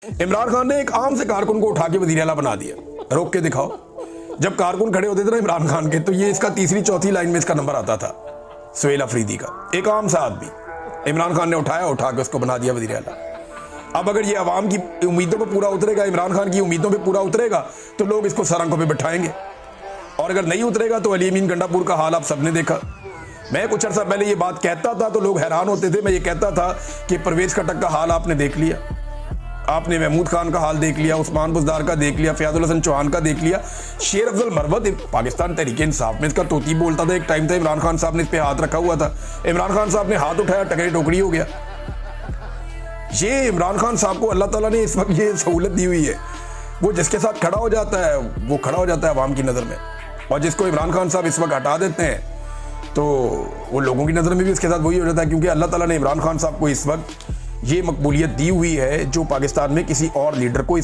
इमरान खान ने एक आम से कारकुन को उठा के वज़ीर आला बना दिया, रोक के दिखाओ। जब कारकुन खड़े होते थे ना इमरान खान के, तो ये इसका तीसरी चौथी लाइन में इसका नंबर आता था, सुहेल अफरीदी का। एक आम सा आदमी इमरान खान ने उठा के उसको बना दिया वज़ीर आला। अब अगर ये अवाम की उम्मीदों पे पूरा उतरेगा, इमरान खान की उम्मीदों पे पूरा उतरेगा, तो लोग इसको सरांखों पे बिठाएंगे, और अगर नहीं उतरेगा तो अली अमीन गंडापुर का हाल आप सबने देखा। मैं कुछ अर्सा पहले ये बात कहता था तो लोग हैरान होते थे। मैं ये कहता था कि परवेज खटक का हाल आपने देख लिया, आपने महमूद खान का हाल देख लिया, उस्मान बुज़दार का देख लिया, फयाजुल हसन चौहान का देख लिया, शेर अफजल मरवत पाकिस्तान तहरीक इंसाफ में इसका तोती बोलता था। एक टाइम था इमरान खान साहब ने इस पे हाथ रखा हुआ था, इमरान खान साहब ने हाथ उठाया, टकरी टोकरी हो गया। ये इमरान खान साहब को अल्लाह ताला ने इस वक्त ये सहूलत दी हुई है, वो जिसके साथ खड़ा हो जाता है वो खड़ा हो जाता है अवाम की नज़र में, और जिसको इमरान खान साहब इस वक्त हटा देते हैं तो वो लोगों की नज़र में भी उसके साथ वही हो जाता है। क्योंकि अल्लाह ताला ने इमरान खान साहब को इस वक्त ये मकबूलियत दी हुई है जो पाकिस्तान में किसी और लीडर को इस